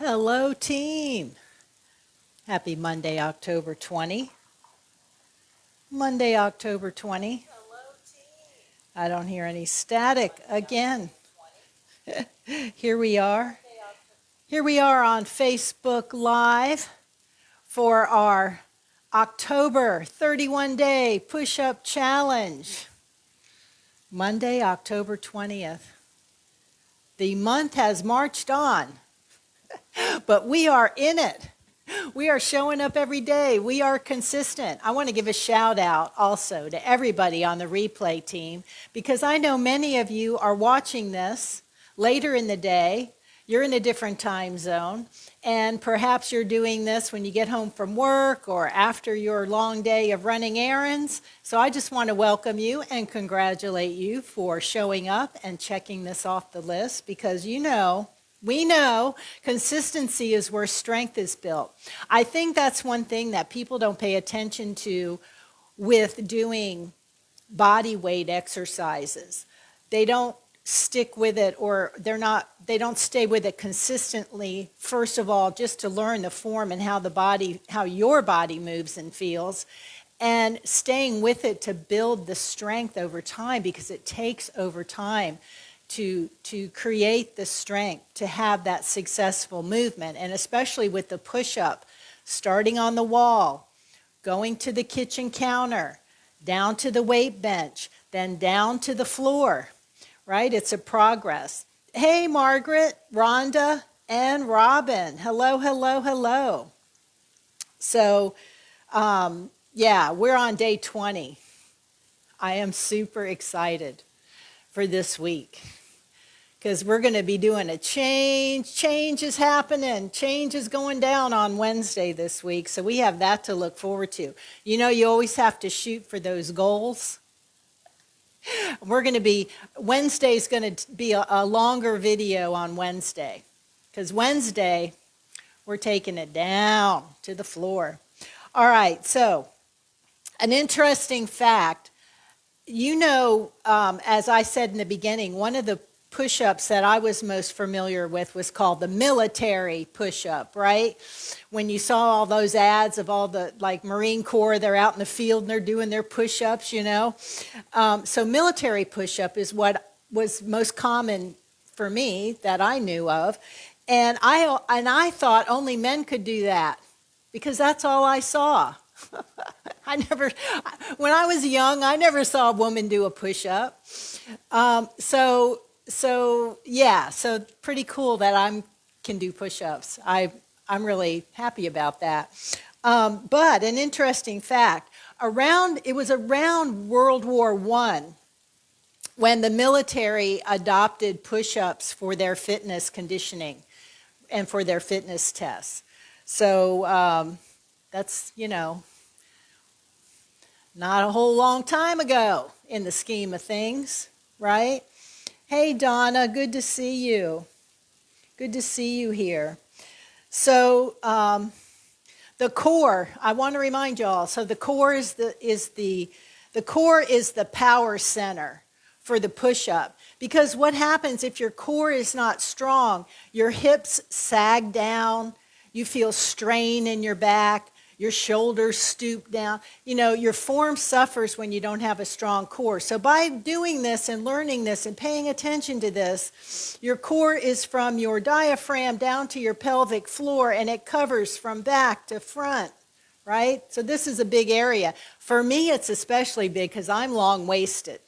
Hello, team. Happy Monday, October 20. Monday, October 20. I don't hear any static again. Here we are. Here we are on Facebook Live for our October 31-day push-up challenge. Monday, October 20th. The month has marched on, but we are in it. We are showing up every day. We are consistent. I want to give a shout out also to everybody on the replay team because I know many of you are watching this later in the day. You're in a different time zone, and perhaps you're doing this when you get home from work or after your long day of running errands. So I just want to welcome you and congratulate you for showing up and checking this off the list because we know consistency is where strength is built. I think that's one thing that people don't pay attention to with doing body weight exercises. They don't stick with it, or they don't stay with it consistently, first of all, just to learn the form and how your body moves and feels, and staying with it to build the strength over time, because it takes over time to create the strength to have that successful movement. And especially with the push-up, starting on the wall, going to the kitchen counter, down to the weight bench, then down to the floor, right? It's a progress. Hey, Margaret, Rhonda, and Robin. Hello, hello, hello. So, we're on day 20. I am super excited for this week because we're going to be doing a change. Change is happening. Change is going down on Wednesday this week. So we have that to look forward to. You know, you always have to shoot for those goals. Wednesday's going to be a longer video on Wednesday because Wednesday we're taking it down to the floor. All right, so an interesting fact, as I said in the beginning, one of the push-ups that I was most familiar with was called the military push-up, right? When you saw all those ads of all the Marine Corps, they're out in the field and they're doing their push-ups, So military push-up is what was most common for me that I knew of. And I thought only men could do that because that's all I saw. When I was young, I never saw a woman do a push-up. So pretty cool that I can do push-ups. I'm really happy about that. But an interesting fact, it was around World War I when the military adopted push-ups for their fitness conditioning and for their fitness tests. So that's, not a whole long time ago in the scheme of things, right? Hey, Donna, good to see you. Good to see you here. So the core, I want to remind y'all, so the core is the power center for the push-up. Because what happens if your core is not strong, your hips sag down, you feel strain in your back, your shoulders stoop down. Your form suffers when you don't have a strong core. So by doing this and learning this and paying attention to this, your core is from your diaphragm down to your pelvic floor, and it covers from back to front, right? So this is a big area. For me, it's especially big because I'm long-waisted.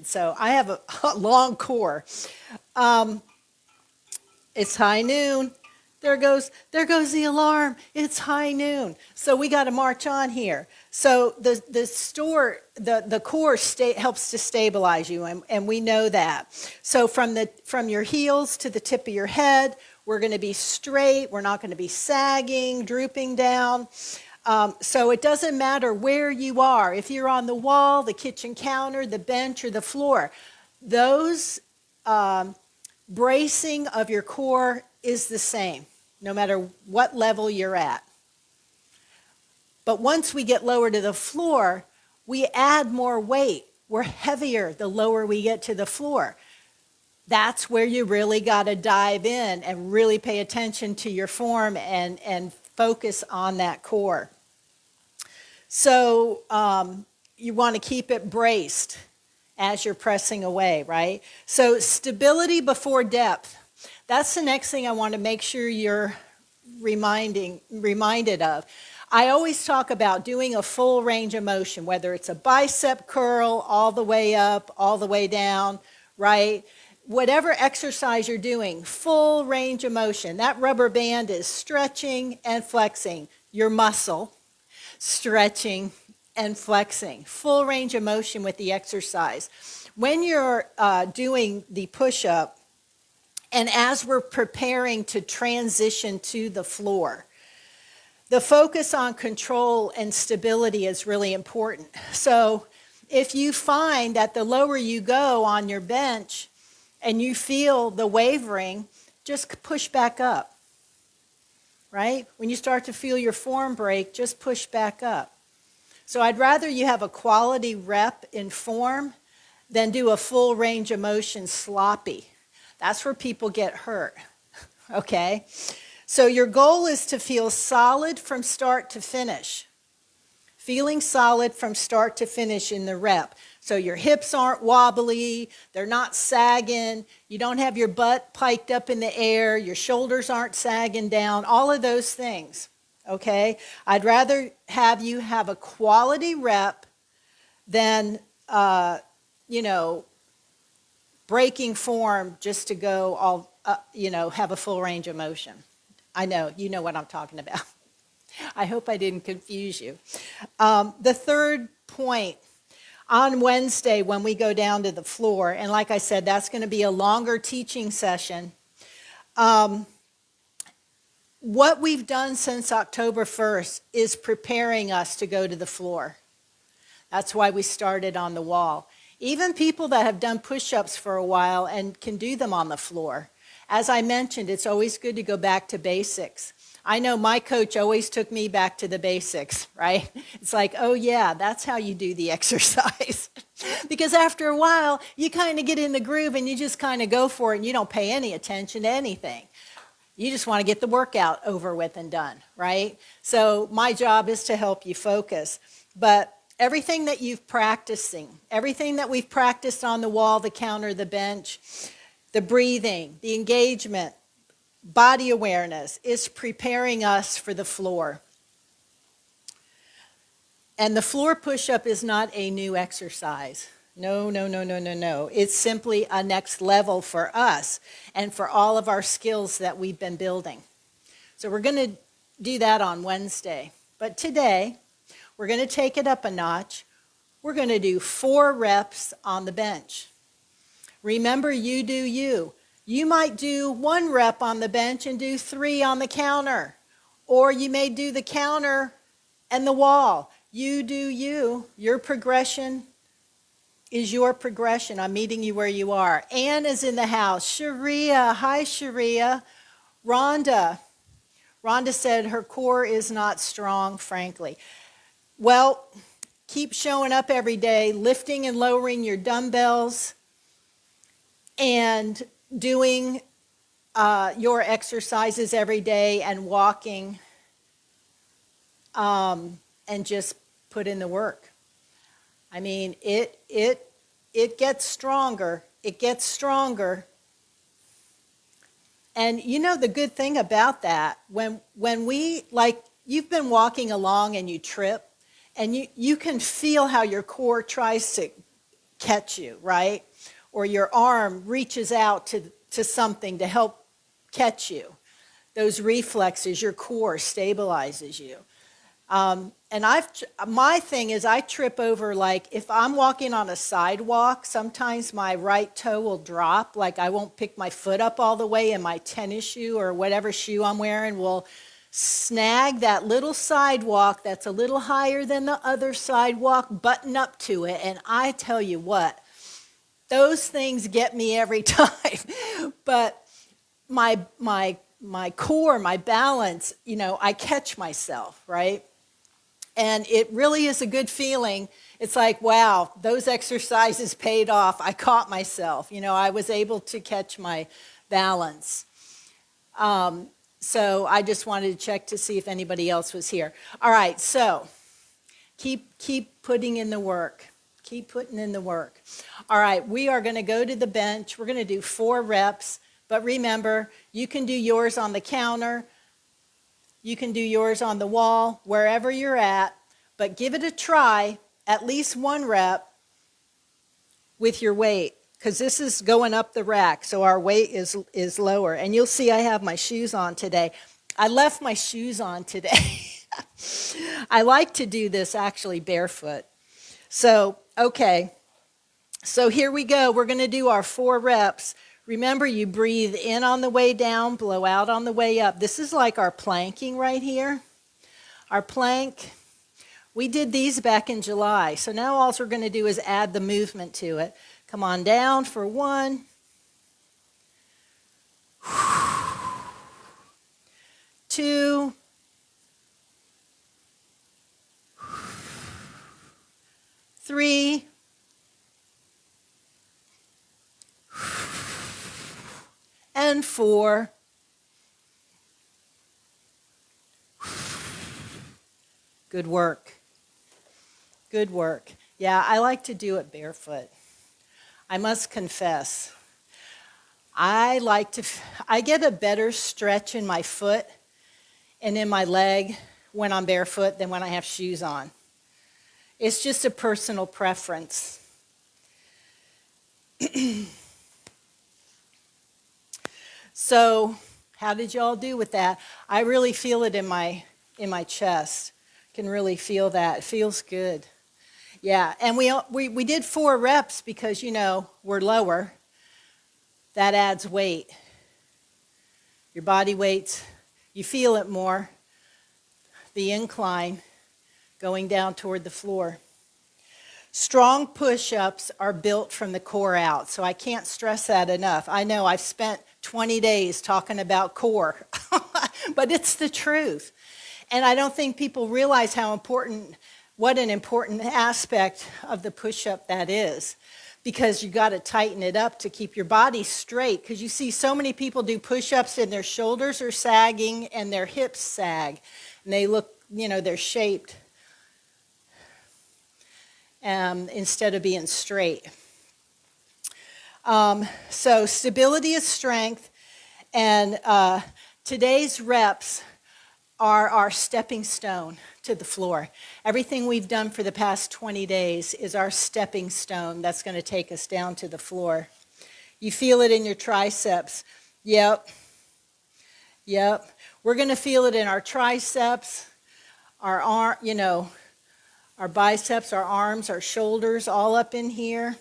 So I have a long core. It's high noon. There goes the alarm. It's high noon. So we got to march on here. So the core helps to stabilize you, and we know that. So from your heels to the tip of your head, we're going to be straight. We're not going to be sagging, drooping down. So it doesn't matter where you are. If you're on the wall, the kitchen counter, the bench, or the floor, those bracing of your core is the same, no matter what level you're at. But once we get lower to the floor, we add more weight. We're heavier the lower we get to the floor. That's where you really got to dive in and really pay attention to your form and focus on that core. So you want to keep it braced as you're pressing away, right? So stability before depth. That's the next thing I want to make sure you're reminded of. I always talk about doing a full range of motion, whether it's a bicep curl all the way up, all the way down, right? Whatever exercise you're doing, full range of motion. That rubber band is stretching and flexing your muscle, stretching and flexing. Full range of motion with the exercise. When you're doing the push-up, and as we're preparing to transition to the floor, the focus on control and stability is really important. So if you find that the lower you go on your bench and you feel the wavering, just push back up, right? When you start to feel your form break, just push back up. So I'd rather you have a quality rep in form than do a full range of motion sloppy. That's where people get hurt, okay? So your goal is to feel solid from start to finish. Feeling solid from start to finish in the rep. So your hips aren't wobbly, they're not sagging, you don't have your butt piked up in the air, your shoulders aren't sagging down, all of those things, okay? I'd rather have you have a quality rep than, breaking form just to go all, have a full range of motion. I know, you know what I'm talking about. I hope I didn't confuse you. The third point, on Wednesday when we go down to the floor, and like I said, that's going to be a longer teaching session. What we've done since October 1st is preparing us to go to the floor. That's why we started on the wall. Even people that have done push-ups for a while and can do them on the floor. As I mentioned, it's always good to go back to basics. I know my coach always took me back to the basics, right? It's like, oh yeah, that's how you do the exercise. Because after a while, you kind of get in the groove and you just kind of go for it and you don't pay any attention to anything. You just want to get the workout over with and done, right? So my job is to help you focus. But everything that you've practicing, everything that we've practiced on the wall, the counter, the bench, the breathing, the engagement, body awareness is preparing us for the floor. And the floor push-up is not a new exercise. No. It's simply a next level for us and for all of our skills that we've been building. So we're going to do that on Wednesday. But today, we're going to take it up a notch. We're going to do 4 reps on the bench. Remember, you do you. You might do 1 rep on the bench and do 3 on the counter. Or you may do the counter and the wall. You do you. Your progression is your progression. I'm meeting you where you are. Ann is in the house. Sharia. Hi, Sharia. Rhonda. Rhonda said her core is not strong, frankly. Well, keep showing up every day, lifting and lowering your dumbbells, and doing your exercises every day and walking, and just put in the work. I mean, it gets stronger. It gets stronger. And you know the good thing about that, when we, like, you've been walking along and you trip, and you can feel how your core tries to catch you, right? Or your arm reaches out to something to help catch you. Those reflexes, your core stabilizes you. And my thing is I trip over, like, if I'm walking on a sidewalk, sometimes my right toe will drop, like I won't pick my foot up all the way, and my tennis shoe or whatever shoe I'm wearing will snag that little sidewalk that's a little higher than the other sidewalk, button up to it, and I tell you what, those things get me every time. But my core, my balance, I catch myself, right? And it really is a good feeling. it's like, wow, those exercises paid off. I caught myself. I was able to catch my balance. So I just wanted to check to see if anybody else was here. All right, so keep putting in the work. Keep putting in the work. All right, we are going to go to the bench. We're going to do 4 reps. But remember, you can do yours on the counter. You can do yours on the wall, wherever you're at. But give it a try, at least 1 rep with your weight. Because this is going up the rack, so our weight is lower. And you'll see I have my shoes on today. I left my shoes on today. I like to do this actually barefoot. So, okay. So here we go. We're going to do our 4 reps. Remember, you breathe in on the way down, blow out on the way up. This is like our planking right here. Our plank. We did these back in July. So now all we're going to do is add the movement to it. Come on down for 1. 2. 3. And 4. Good work. Good work. Yeah, I like to do it barefoot. I must confess, I get a better stretch in my foot and in my leg when I'm barefoot than when I have shoes on. It's just a personal preference. So, how did y'all do with that? I really feel it in my chest. Can really feel that. It feels good. Yeah, and we did 4 reps because, we're lower. That adds weight. Your body weights, you feel it more. The incline going down toward the floor. Strong push-ups are built from the core out, so I can't stress that enough. I know I've spent 20 days talking about core, but it's the truth. And I don't think people realize what an important aspect of the push-up that is, because you got to tighten it up to keep your body straight, because you see so many people do push-ups and their shoulders are sagging and their hips sag, and they look, they're shaped instead of being straight. So stability is strength, and today's reps are our stepping stone to the floor. Everything we've done for the past 20 days is our stepping stone that's going to take us down to the floor. You feel it in your triceps. Yep. We're going to feel it in our triceps, our arm, our biceps, our arms, our shoulders, all up in here.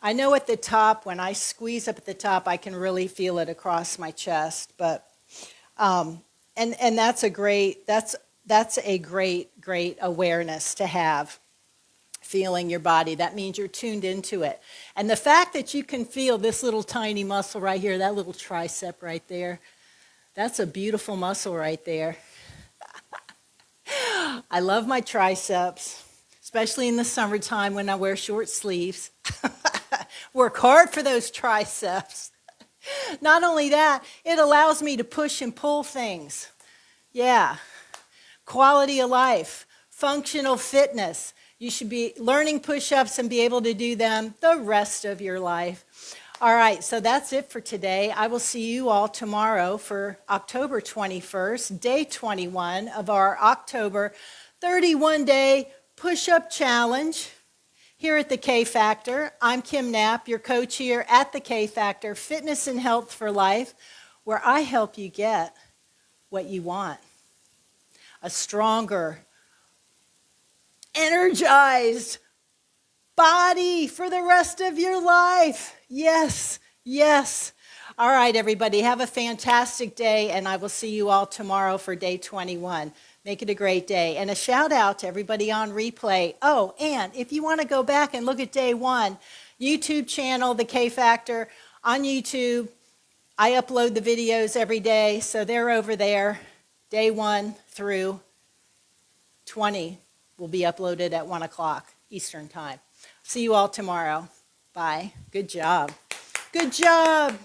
I know at the top, when I squeeze up at the top, I can really feel it across my chest, but and that's a great awareness to have, feeling your body. That means you're tuned into it. And the fact that you can feel this little tiny muscle right here, that little tricep right there, that's a beautiful muscle right there. I love my triceps, especially in the summertime when I wear short sleeves. Work hard for those triceps. Not only that, it allows me to push and pull things. Yeah. Quality of life, functional fitness. You should be learning push-ups and be able to do them the rest of your life. All right, so that's it for today. I will see you all tomorrow for October 21st, day 21 of our October 31-day push-up challenge here at the K Factor. I'm Kim Knapp, your coach here at the K Factor, Fitness and Health for Life, where I help you get what you want. A stronger, energized body for the rest of your life. Yes. All right, everybody, have a fantastic day, and I will see you all tomorrow for day 21. Make it a great day. And a shout out to everybody on replay. Oh, and if you want to go back and look at day 1, YouTube channel, The K Factor, on YouTube. I upload the videos every day, so they're over there. Day 1 through 20 will be uploaded at 1 o'clock. Eastern Time. See you all tomorrow. Bye. Good job. Good job.